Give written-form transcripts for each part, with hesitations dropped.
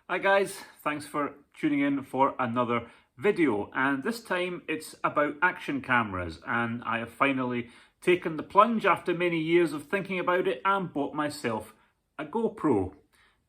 Hi guys, thanks for tuning in for another video, and this time it's about action cameras, and I have finally taken the plunge after many years of thinking about it and bought myself a GoPro.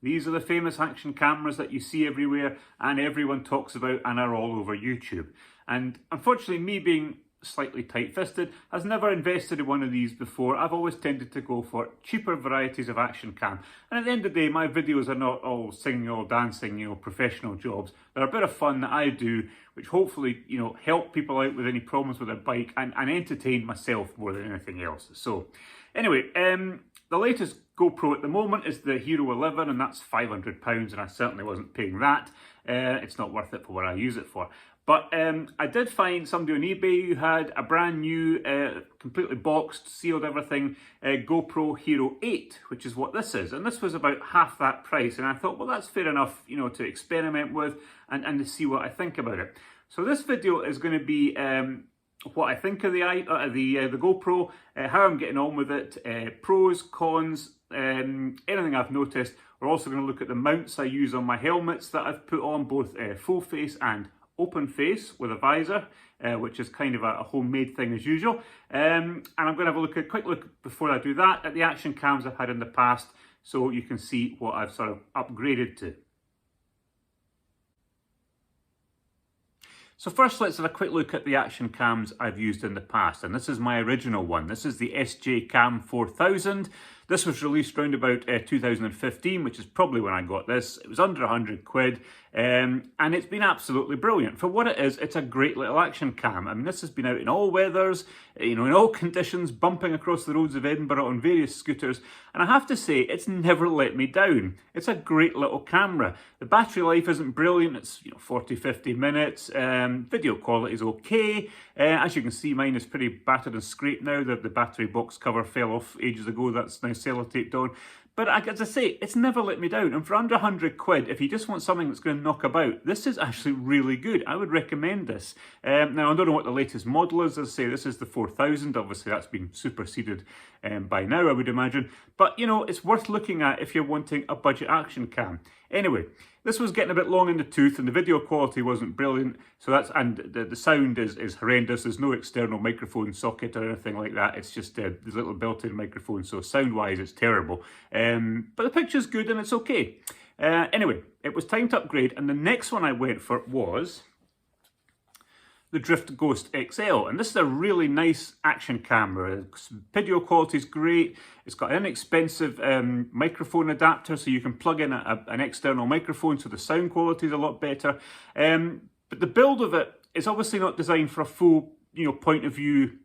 These are the famous action cameras that you see everywhere and everyone talks about and are all over YouTube. And unfortunately, me being slightly tight-fisted, has never invested in one of these before. I've always tended to go for cheaper varieties of action cam. And at the end of the day, my videos are not all singing or dancing, professional jobs. They're a bit of fun that I do, which hopefully, help people out with any problems with their bike and entertain myself more than anything else. So anyway, the latest GoPro at the moment is the Hero 11, and that's £500, and I certainly wasn't paying that. It's not worth it for what I use it for. But I did find somebody on eBay who had a brand new, completely boxed, sealed everything, GoPro Hero 8, which is what this is. And this was about half that price. And I thought, well, that's fair enough, to experiment with and to see what I think about it. So this video is going to be what I think of the GoPro, how I'm getting on with it, pros, cons, anything I've noticed. We're also going to look at the mounts I use on my helmets that I've put on, both full face and open face with a visor, which is kind of a homemade thing as usual. And I'm going to have a quick look before I do that at the action cams I've had in the past, so you can see what I've sort of upgraded to. So first, let's have a quick look at the action cams I've used in the past, and this is my original one. This is the SJ Cam 4000. This was released around about 2015, which is probably when I got this. It was under 100 quid, and it's been absolutely brilliant. For what it is, it's a great little action cam. I mean, this has been out in all weathers, in all conditions, bumping across the roads of Edinburgh on various scooters, and I have to say, it's never let me down. It's a great little camera. The battery life isn't brilliant. It's 40-50 minutes. Video quality is okay. As you can see, mine is pretty battered and scraped now. The battery box cover fell off ages ago. That's now sellotaped on. But as I say, it's never let me down. And for under 100 quid, if you just want something that's going to knock about, this is actually really good. I would recommend this. Now, I don't know what the latest model is. As I say, this is the 4000. Obviously, that's been superseded by now, I would imagine. But, it's worth looking at if you're wanting a budget action cam. Anyway, this was getting a bit long in the tooth and the video quality wasn't brilliant. So the sound is horrendous. There's no external microphone socket or anything like that. It's just a little built-in microphone. So sound-wise, it's terrible. But the picture's good and it's okay. Anyway, it was time to upgrade, and the next one I went for was the Drift Ghost XL, and this is a really nice action camera. Video quality is great. It's got an inexpensive microphone adapter, so you can plug in an external microphone, so the sound quality is a lot better. But the build of it is obviously not designed for a full, point of view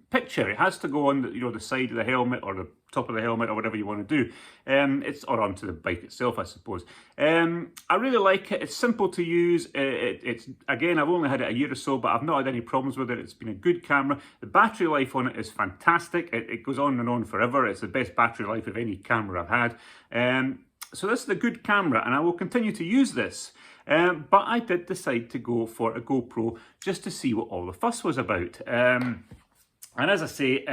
picture. It has to go on the side of the helmet or the top of the helmet or whatever you want to do. Or onto the bike itself, I suppose. I really like it. It's simple to use. It's again, I've only had it a year or so, but I've not had any problems with it. It's been a good camera. The battery life on it is fantastic. It goes on and on forever. It's the best battery life of any camera I've had. So this is a good camera, and I will continue to use this. But I did decide to go for a GoPro just to see what all the fuss was about. And as I say,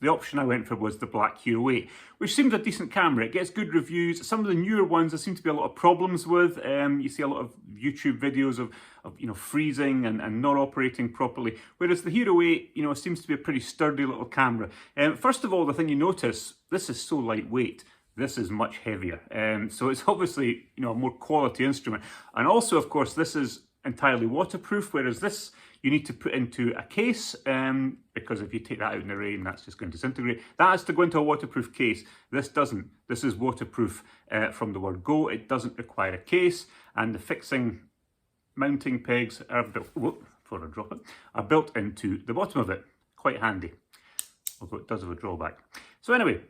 the option I went for was the Black Hero 8, which seems a decent camera. It gets good reviews. Some of the newer ones there seem to be a lot of problems with. You see a lot of YouTube videos of freezing and not operating properly. Whereas the Hero 8, seems to be a pretty sturdy little camera. First of all, the thing you notice, this is so lightweight. This is much heavier. So it's obviously, a more quality instrument. And also, of course, this is entirely waterproof, whereas this you need to put into a case, because if you take that out in the rain, that's just going to disintegrate. That has to go into a waterproof case. This doesn't. This is waterproof from the word go. It doesn't require a case, and the fixing mounting pegs are built, before I drop it, are built into the bottom of it. Quite handy, although it does have a drawback. So anyway,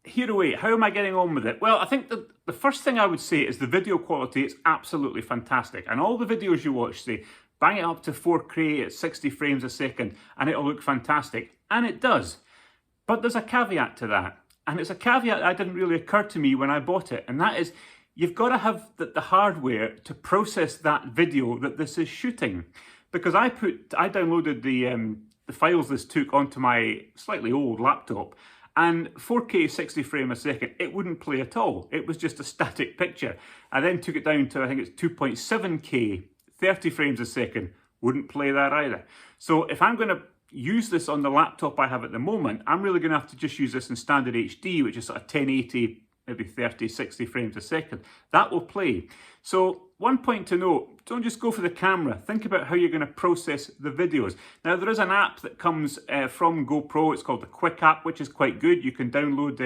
Hero 8, how am I getting on with it? Well, I think the first thing I would say is the video quality is absolutely fantastic. And all the videos you watch say, bang it up to 4K at 60 frames a second and it'll look fantastic. And it does. But there's a caveat to that. And it's a caveat that didn't really occur to me when I bought it. And that is, you've got to have the hardware to process that video that this is shooting. Because I downloaded the files this took onto my slightly old laptop, And 4K 60 frames a second, it wouldn't play at all. It was just a static picture. I then took it down to, I think it's 2.7K, 30 frames a second, wouldn't play that either. So if I'm going to use this on the laptop I have at the moment, I'm really going to have to just use this in standard HD, which is sort of 1080, maybe 30, 60 frames a second. That will play. So one point to note, don't just go for the camera. Think about how you're going to process the videos. Now, there is an app that comes from GoPro. It's called the Quick app, which is quite good. You can download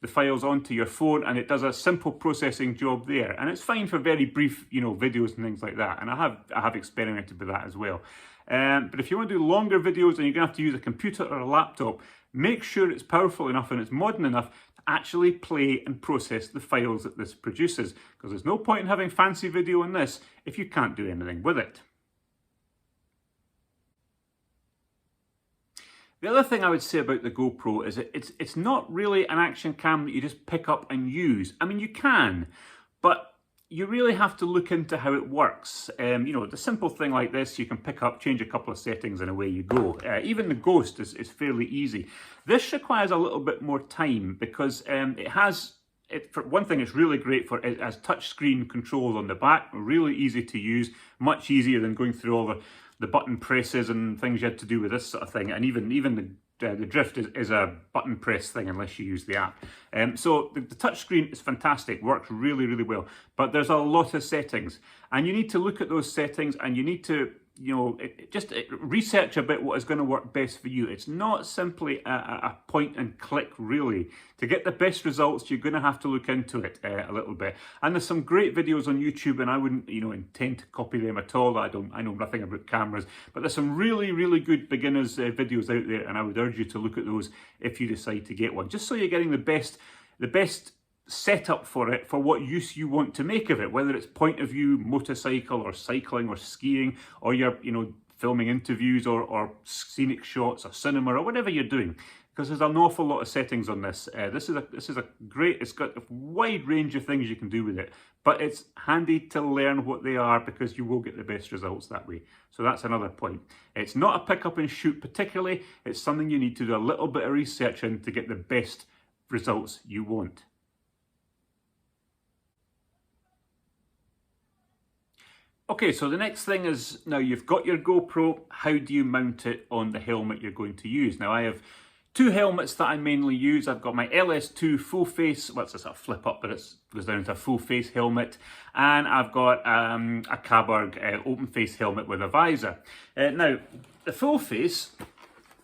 the files onto your phone, and it does a simple processing job there. And it's fine for very brief, videos and things like that. And I have experimented with that as well. But if you want to do longer videos and you're going to have to use a computer or a laptop, make sure it's powerful enough and it's modern enough to actually play and process the files that this produces. Because there's no point in having fancy video on this if you can't do anything with it. The other thing I would say about the GoPro is it's not really an action cam that you just pick up and use. I mean, you can, but you really have to look into how it works. The simple thing like this, you can pick up, change a couple of settings, and away you go. Even the Ghost is fairly easy. This requires a little bit more time because for one thing, it's really great for it has touchscreen controls on the back, really easy to use, much easier than going through all the button presses and things you had to do with this sort of thing. And even the drift is a button press thing unless you use the app. So the touchscreen is fantastic, works really, really well. But there's a lot of settings, and you need to look at those settings, and you need to just research a bit what is going to work best for you. It's not simply a point and click, really. To get the best results, you're going to have to look into it a little bit. And there's some great videos on YouTube, and I wouldn't intend to copy them at all. I know nothing about cameras, but there's some really, really good beginners videos out there, and I would urge you to look at those if you decide to get one, just so you're getting the best setup for it, for what use you want to make of it, whether it's point of view, motorcycle or cycling or skiing, or you're filming interviews or scenic shots or cinema or whatever you're doing, because there's an awful lot of settings on this. This is a great, it's got a wide range of things you can do with it, but it's handy to learn what they are because you will get the best results that way. So that's another point. It's not a pick up and shoot particularly, it's something you need to do a little bit of research in to get the best results you want. Okay, so the next thing is, now you've got your GoPro, how do you mount it on the helmet you're going to use? Now I have two helmets that I mainly use. I've got my LS2 full face, well it's a sort of flip up, but it goes down to a full face helmet. And I've got a Caberg open face helmet with a visor. Now, the full face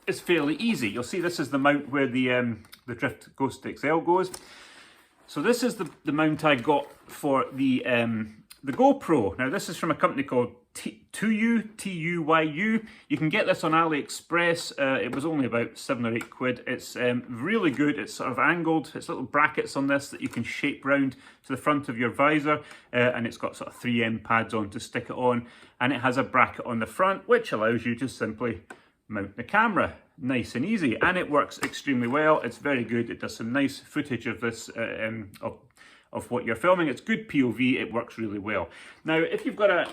is fairly easy. You'll see this is the mount where the Drift Ghost XL goes. So this is the mount I got for the GoPro. Now this is from a company called Tuyu, T-U-Y-U. You can get this on AliExpress. It was only about 7 or 8 quid. It's really good. It's sort of angled. It's little brackets on this that you can shape round to the front of your visor. And it's got sort of 3M pads on to stick it on. And it has a bracket on the front, which allows you to simply mount the camera. Nice and easy. And it works extremely well. It's very good. It does some nice footage of this, of what you're filming. It's good POV, it works really well. Now, if you've got a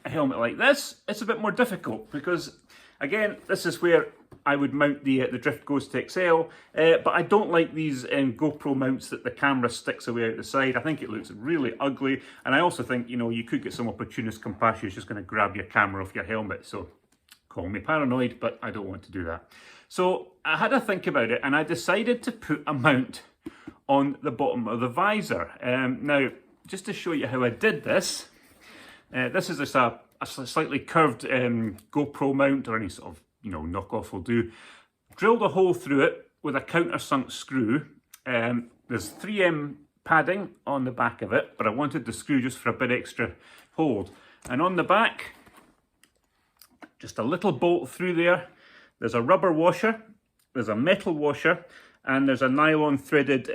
helmet like this, it's a bit more difficult because, again, this is where I would mount the Drift Ghost XL, but I don't like these GoPro mounts that the camera sticks away out the side. I think it looks really ugly, and I also think, you could get some opportunist compass who's just going to grab your camera off your helmet, so call me paranoid, but I don't want to do that. So I had to think about it, and I decided to put a mount on the bottom of the visor. Now, just to show you how I did this, this is just a slightly curved GoPro mount, or any sort of knockoff will do. Drilled a hole through it with a countersunk screw. There's 3M padding on the back of it, but I wanted the screw just for a bit extra hold. And on the back, just a little bolt through there. There's a rubber washer, there's a metal washer, and there's a nylon threaded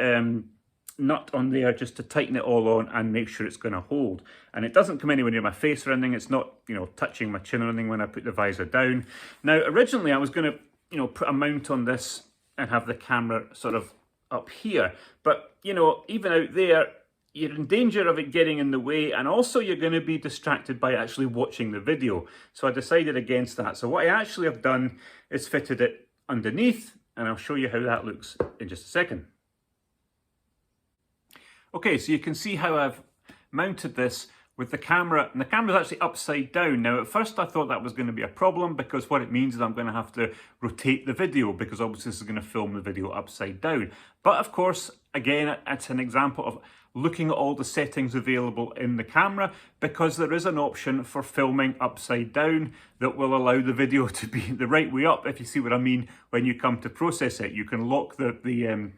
nut on there just to tighten it all on and make sure it's going to hold. And it doesn't come anywhere near my face or anything. It's not, touching my chin or anything when I put the visor down. Now, originally I was going to, put a mount on this and have the camera sort of up here. But, even out there, you're in danger of it getting in the way, and also you're going to be distracted by actually watching the video. So I decided against that. So what I actually have done is fitted it underneath, and I'll show you how that looks in just a second. Okay, so you can see how I've mounted this with the camera, and the camera's actually upside down. Now, at first I thought that was going to be a problem, because what it means is I'm going to have to rotate the video, because obviously this is going to film the video upside down. But of course, again, it's an example of looking at all the settings available in the camera, because there is an option for filming upside down that will allow the video to be the right way up, if you see what I mean, when you come to process it. You can lock the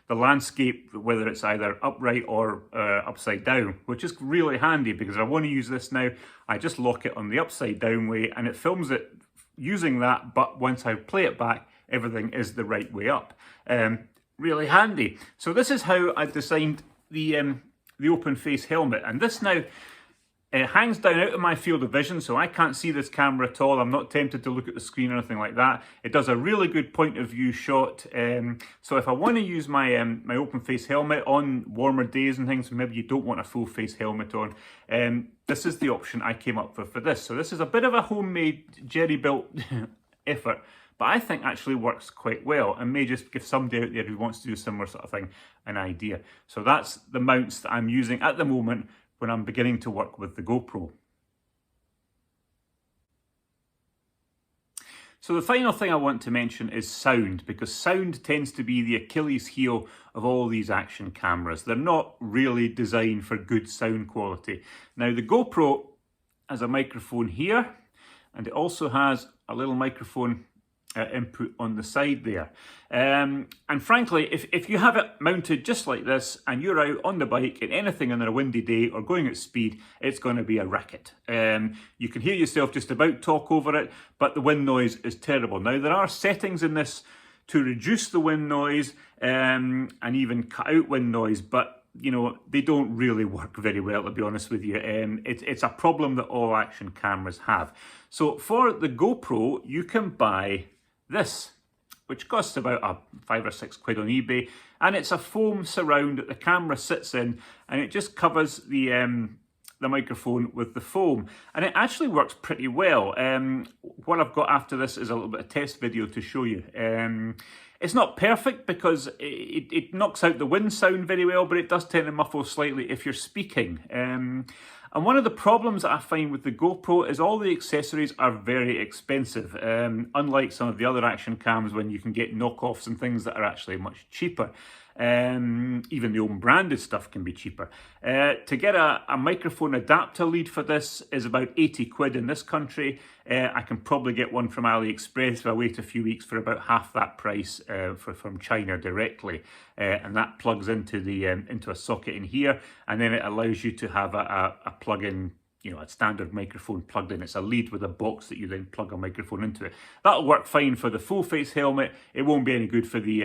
landscape, whether it's either upright or upside down, which is really handy, because if I want to use this now, I just lock it on the upside down way and it films it using that, but once I play it back, everything is the right way up. Really handy. So this is how I designed the open face helmet, and this now hangs down out of my field of vision, so I can't see this camera at all. I'm not tempted to look at the screen or anything like that. It does a really good point of view shot. So if I want to use my my open face helmet on warmer days and things, maybe you don't want a full face helmet on, this is the option I came up with for this. So this is a bit of a homemade, jerry-built effort, but I think actually works quite well, and may just give somebody out there who wants to do a similar sort of thing an idea. So that's the mounts that I'm using at the moment when I'm beginning to work with the GoPro. So the final thing I want to mention is sound, because sound tends to be the Achilles heel of all these action cameras. They're not really designed for good sound quality. Now, the GoPro has a microphone here, and it also has a little microphone input on the side there. And frankly, if you have it mounted just like this and you're out on the bike in anything on a windy day or going at speed, it's going to be a racket. You can hear yourself just about talk over it, but the wind noise is terrible. Now, there are settings in this to reduce the wind noise and even cut out wind noise, but you know, they don't really work very well, to be honest with you. It's a problem that all action cameras have. So for the GoPro, you can buy this, which costs about £5 or £6 on eBay, and it's a foam surround that the camera sits in, and it just covers the microphone with the foam, and it actually works pretty well. What I've got after this is a little bit of test video to show you. It's not perfect because it knocks out the wind sound very well, but it does tend to muffle slightly if you're speaking. And one of the problems that I find with the GoPro is all the accessories are very expensive, unlike some of the other action cams when you can get knockoffs and things that are actually much cheaper. Even the own branded stuff can be cheaper. To get a microphone adapter lead for this is about 80 quid in this country. I can probably get one from AliExpress if I wait a few weeks for about half that price from China directly. And that plugs into a socket in here, and then it allows you to have a plug-in, you know, a standard microphone plugged in. It's a lead with a box that you then plug a microphone into it. That'll work fine for the full face helmet. It won't be any good for the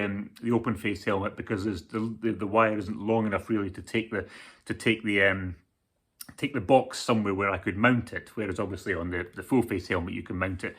open face helmet, because the wire isn't long enough really to take the box somewhere where I could mount it. Whereas obviously on the full face helmet you can mount it.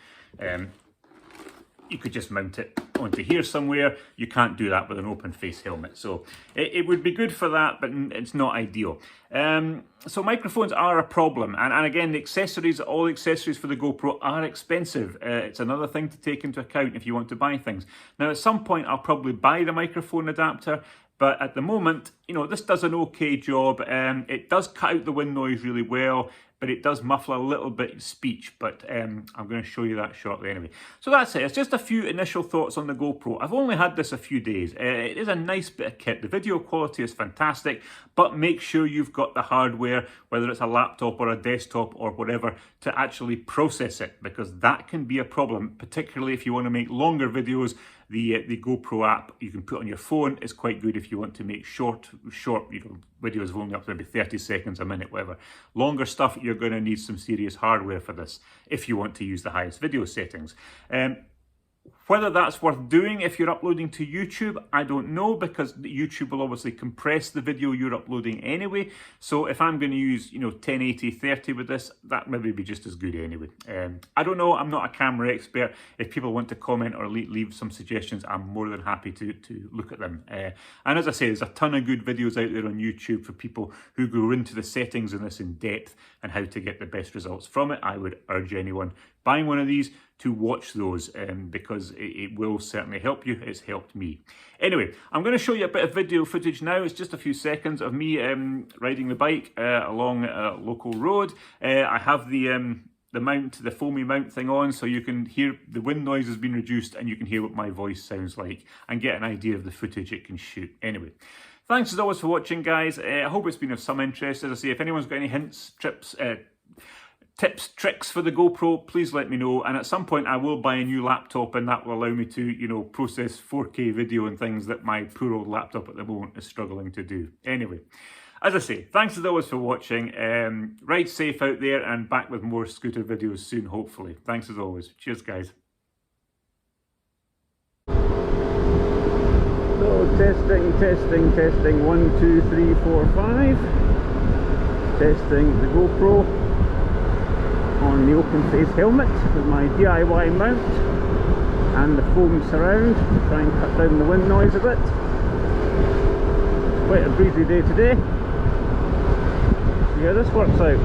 You could just mount it onto here somewhere. You can't do that with an open face helmet. So it would be good for that, but it's not ideal. So microphones are a problem. And again, all the accessories for the GoPro are expensive. It's another thing to take into account if you want to buy things. Now, at some point, I'll probably buy the microphone adapter. But at the moment, you know, this does an okay job. It does cut out the wind noise really well, but it does muffle a little bit of speech. But I'm going to show you that shortly anyway. So that's it. It's just a few initial thoughts on the GoPro. I've only had this a few days. It is a nice bit of kit. The video quality is fantastic, but make sure you've got the hardware, whether it's a laptop or a desktop or whatever, to actually process it, because that can be a problem, particularly if you want to make longer videos. The GoPro app you can put on your phone is quite good if you want to make short videos of only up to maybe 30 seconds, a minute, whatever. Longer stuff, you're going to need some serious hardware for this if you want to use the highest video settings. Whether that's worth doing if you're uploading to YouTube, I don't know, because YouTube will obviously compress the video you're uploading anyway. So if I'm going to use, 1080, 30 with this, that maybe be just as good anyway. I don't know. I'm not a camera expert. If people want to comment or leave some suggestions, I'm more than happy to look at them. And as I say, there's a ton of good videos out there on YouTube for people who go into the settings in this in depth and how to get the best results from it. I would urge anyone buying one of these to watch those because it will certainly help you. It's helped me. Anyway, I'm going to show you a bit of video footage now. It's just a few seconds of me riding the bike along a local road. I have the foamy mount thing on, so you can hear the wind noise has been reduced and you can hear what my voice sounds like and get an idea of the footage it can shoot. Anyway, thanks as always for watching, guys. I hope it's been of some interest. As I say, if anyone's got any hints, tips, tricks for the GoPro, please let me know. And at some point I will buy a new laptop, and that will allow me to, you know, process 4K video and things that my poor old laptop at the moment is struggling to do. Anyway, as I say, thanks as always for watching. Ride safe out there, and back with more scooter videos soon, hopefully. Thanks as always. Cheers, guys. So testing 1, 2, 3, 4, 5. Testing the GoPro on the open face helmet with my DIY mount and the foam surround to try and cut down the wind noise a bit. It's quite a breezy day today. See how this works out.